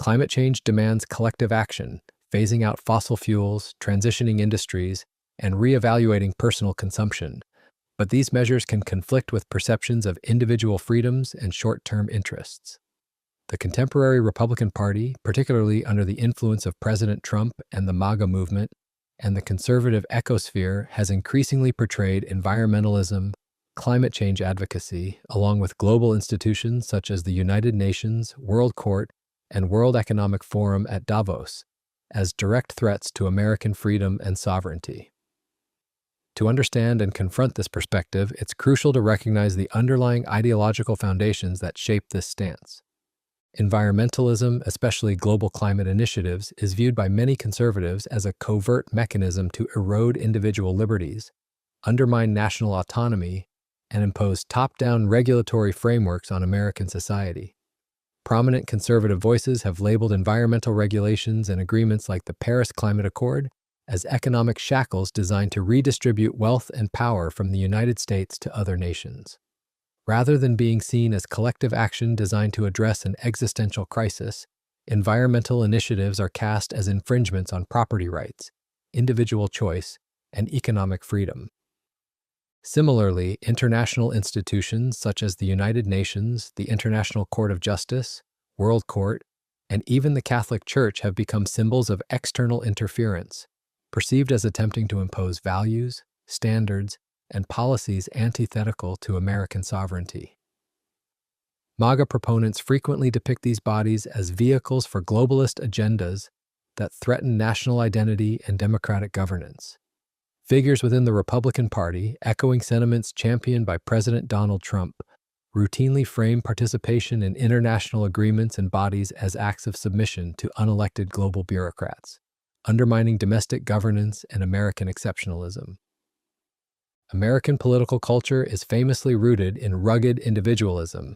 Climate change demands collective action, phasing out fossil fuels, transitioning industries, and reevaluating personal consumption. But these measures can conflict with perceptions of individual freedoms and short-term interests. The contemporary Republican Party, particularly under the influence of President Trump and the MAGA movement, and the conservative ecosphere, has increasingly portrayed environmentalism, climate change advocacy, along with global institutions such as the United Nations, World Court, and World Economic Forum at Davos, as direct threats to American freedom and sovereignty. To understand and confront this perspective, it's crucial to recognize the underlying ideological foundations that shape this stance. Environmentalism, especially global climate initiatives, is viewed by many conservatives as a covert mechanism to erode individual liberties, undermine national autonomy, and impose top-down regulatory frameworks on American society. Prominent conservative voices have labeled environmental regulations and agreements like the Paris Climate Accord as economic shackles designed to redistribute wealth and power from the United States to other nations. Rather than being seen as collective action designed to address an existential crisis, environmental initiatives are cast as infringements on property rights, individual choice, and economic freedom. Similarly, international institutions such as the United Nations, the International Court of Justice, World Court, and even the Catholic Church have become symbols of external interference, perceived as attempting to impose values, standards, and policies antithetical to American sovereignty. MAGA proponents frequently depict these bodies as vehicles for globalist agendas that threaten national identity and democratic governance. Figures within the Republican Party, echoing sentiments championed by President Donald Trump, routinely frame participation in international agreements and bodies as acts of submission to unelected global bureaucrats, undermining domestic governance and American exceptionalism. American political culture is famously rooted in rugged individualism,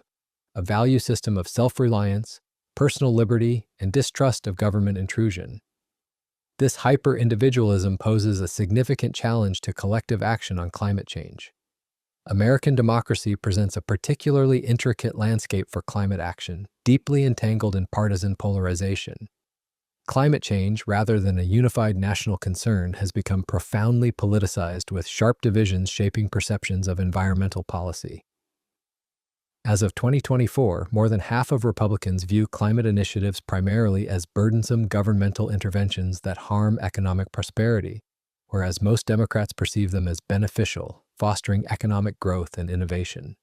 a value system of self-reliance, personal liberty, and distrust of government intrusion. This hyper-individualism poses a significant challenge to collective action on climate change. American democracy presents a particularly intricate landscape for climate action, deeply entangled in partisan polarization. Climate change, rather than a unified national concern, has become profoundly politicized, with sharp divisions shaping perceptions of environmental policy. As of 2024, more than half of Republicans view climate initiatives primarily as burdensome governmental interventions that harm economic prosperity, whereas most Democrats perceive them as beneficial, fostering economic growth and innovation.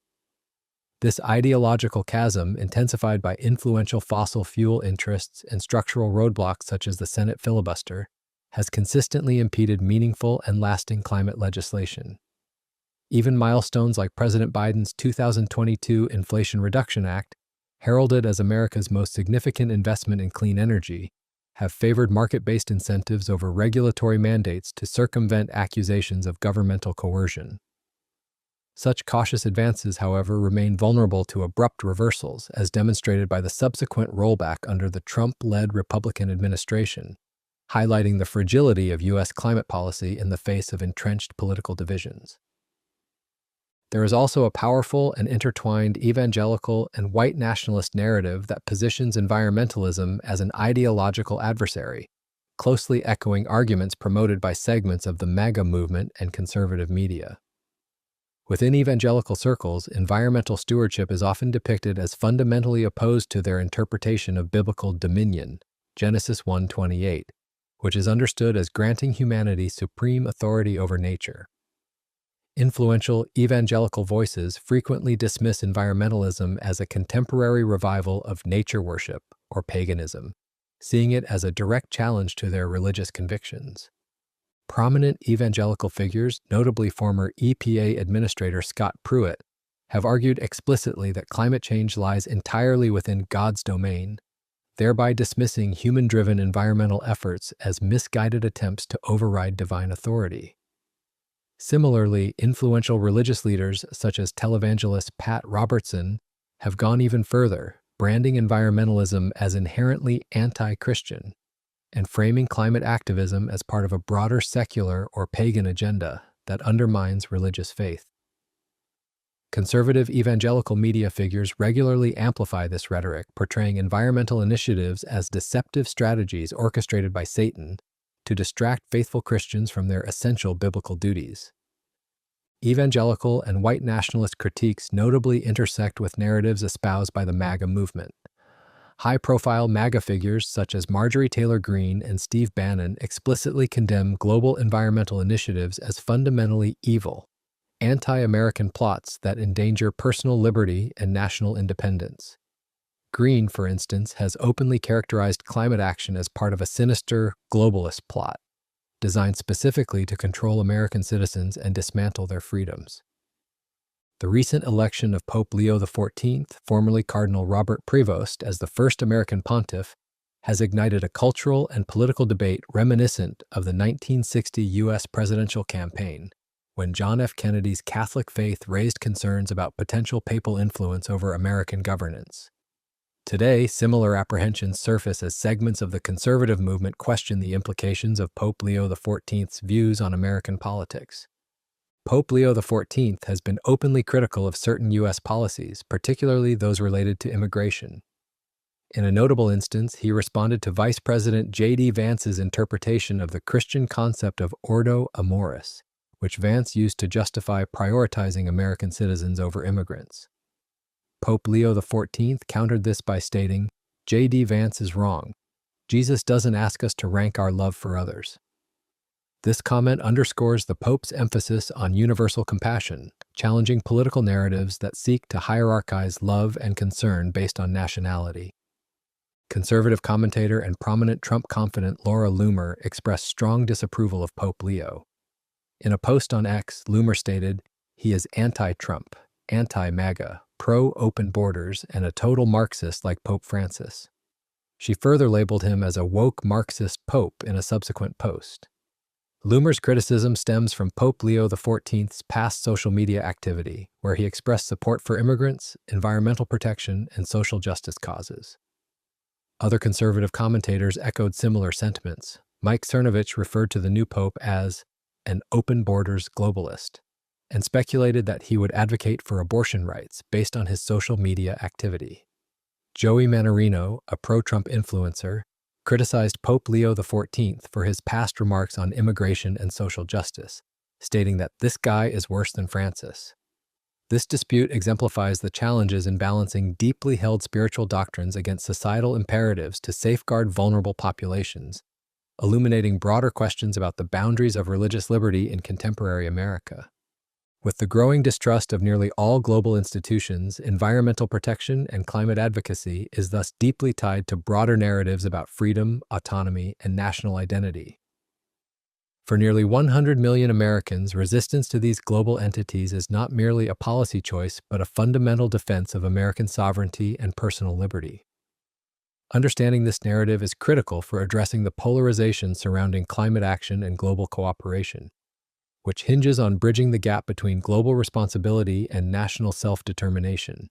This ideological chasm, intensified by influential fossil fuel interests and structural roadblocks such as the Senate filibuster, has consistently impeded meaningful and lasting climate legislation. Even milestones like President Biden's 2022 Inflation Reduction Act, heralded as America's most significant investment in clean energy, have favored market-based incentives over regulatory mandates to circumvent accusations of governmental coercion. Such cautious advances, however, remain vulnerable to abrupt reversals, as demonstrated by the subsequent rollback under the Trump-led Republican administration, highlighting the fragility of U.S. climate policy in the face of entrenched political divisions. There is also a powerful and intertwined evangelical and white nationalist narrative that positions environmentalism as an ideological adversary, closely echoing arguments promoted by segments of the MAGA movement and conservative media. Within evangelical circles, environmental stewardship is often depicted as fundamentally opposed to their interpretation of biblical dominion, Genesis 1:28, which is understood as granting humanity supreme authority over nature. Influential evangelical voices frequently dismiss environmentalism as a contemporary revival of nature worship or paganism, seeing it as a direct challenge to their religious convictions. Prominent evangelical figures, notably former EPA Administrator Scott Pruitt, have argued explicitly that climate change lies entirely within God's domain, thereby dismissing human-driven environmental efforts as misguided attempts to override divine authority. Similarly, influential religious leaders such as televangelist Pat Robertson have gone even further, branding environmentalism as inherently anti-Christian and framing climate activism as part of a broader secular or pagan agenda that undermines religious faith. Conservative evangelical media figures regularly amplify this rhetoric, portraying environmental initiatives as deceptive strategies orchestrated by Satan to distract faithful Christians from their essential biblical duties. Evangelical and white nationalist critiques notably intersect with narratives espoused by the MAGA movement. High-profile MAGA figures such as Marjorie Taylor Greene and Steve Bannon explicitly condemn global environmental initiatives as fundamentally evil, anti-American plots that endanger personal liberty and national independence. Greene, for instance, has openly characterized climate action as part of a sinister, globalist plot, designed specifically to control American citizens and dismantle their freedoms. The recent election of Pope Leo XIV, formerly Cardinal Robert Prevost, as the first American pontiff, has ignited a cultural and political debate reminiscent of the 1960 U.S. presidential campaign, when John F. Kennedy's Catholic faith raised concerns about potential papal influence over American governance. Today, similar apprehensions surface as segments of the conservative movement question the implications of Pope Leo XIV's views on American politics. Pope Leo XIV has been openly critical of certain U.S. policies, particularly those related to immigration. In a notable instance, he responded to Vice President J.D. Vance's interpretation of the Christian concept of ordo amoris, which Vance used to justify prioritizing American citizens over immigrants. Pope Leo XIV countered this by stating, J.D. Vance is wrong. Jesus doesn't ask us to rank our love for others. This comment underscores the Pope's emphasis on universal compassion, challenging political narratives that seek to hierarchize love and concern based on nationality. Conservative commentator and prominent Trump confidant Laura Loomer expressed strong disapproval of Pope Leo. In a post on X, Loomer stated, he is anti-Trump, anti-MAGA, pro-open borders, and a total Marxist like Pope Francis. She further labeled him as a woke Marxist pope in a subsequent post. Loomer's criticism stems from Pope Leo XIV's past social media activity, where he expressed support for immigrants, environmental protection, and social justice causes. Other conservative commentators echoed similar sentiments. Mike Cernovich referred to the new pope as an open borders globalist, and speculated that he would advocate for abortion rights based on his social media activity. Joey Manarino, a pro-Trump influencer, criticized Pope Leo XIV for his past remarks on immigration and social justice, stating that this guy is worse than Francis. This dispute exemplifies the challenges in balancing deeply held spiritual doctrines against societal imperatives to safeguard vulnerable populations, illuminating broader questions about the boundaries of religious liberty in contemporary America. With the growing distrust of nearly all global institutions, environmental protection and climate advocacy is thus deeply tied to broader narratives about freedom, autonomy, and national identity. For nearly 100 million Americans, resistance to these global entities is not merely a policy choice, but a fundamental defense of American sovereignty and personal liberty. Understanding this narrative is critical for addressing the polarization surrounding climate action and global cooperation, which hinges on bridging the gap between global responsibility and national self-determination.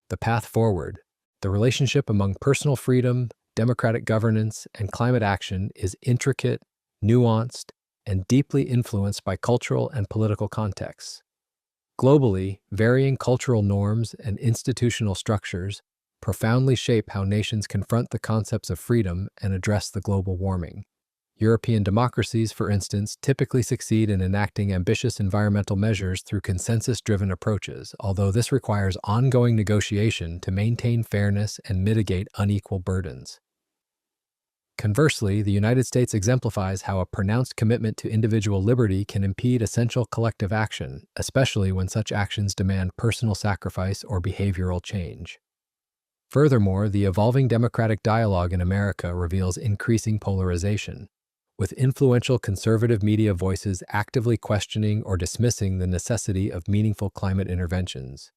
The path forward, the relationship among personal freedom, democratic governance, and climate action is intricate, nuanced, and deeply influenced by cultural and political contexts. Globally, varying cultural norms and institutional structures profoundly shape how nations confront the concepts of freedom and address the global warming. European democracies, for instance, typically succeed in enacting ambitious environmental measures through consensus-driven approaches, although this requires ongoing negotiation to maintain fairness and mitigate unequal burdens. Conversely, the United States exemplifies how a pronounced commitment to individual liberty can impede essential collective action, especially when such actions demand personal sacrifice or behavioral change. Furthermore, the evolving democratic dialogue in America reveals increasing polarization, with influential conservative media voices actively questioning or dismissing the necessity of meaningful climate interventions.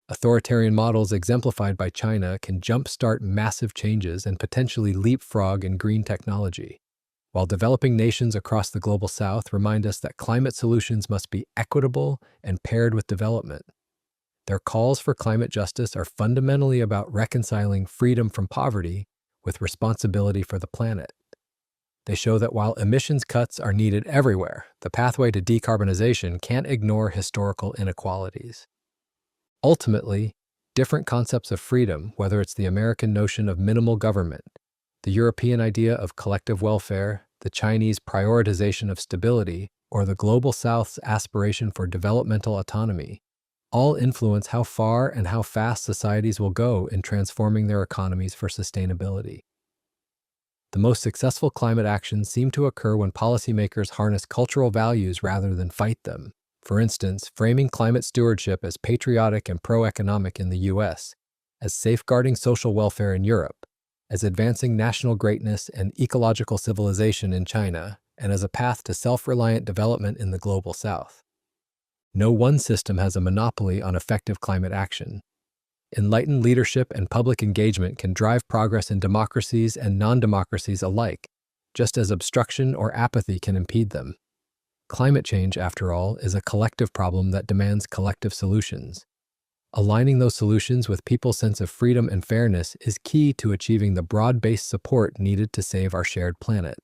Authoritarian models exemplified by China can jumpstart massive changes and potentially leapfrog in green technology, while developing nations across the global south remind us that climate solutions must be equitable and paired with development. Their calls for climate justice are fundamentally about reconciling freedom from poverty with responsibility for the planet. They show that while emissions cuts are needed everywhere, the pathway to decarbonization can't ignore historical inequalities. Ultimately, different concepts of freedom, whether it's the American notion of minimal government, the European idea of collective welfare, the Chinese prioritization of stability, or the Global South's aspiration for developmental autonomy, all influence how far and how fast societies will go in transforming their economies for sustainability. The most successful climate actions seem to occur when policymakers harness cultural values rather than fight them. For instance, framing climate stewardship as patriotic and pro-economic in the US, as safeguarding social welfare in Europe, as advancing national greatness and ecological civilization in China, and as a path to self-reliant development in the Global South. No one system has a monopoly on effective climate action. Enlightened leadership and public engagement can drive progress in democracies and non-democracies alike, just as obstruction or apathy can impede them. Climate change, after all, is a collective problem that demands collective solutions. Aligning those solutions with people's sense of freedom and fairness is key to achieving the broad-based support needed to save our shared planet.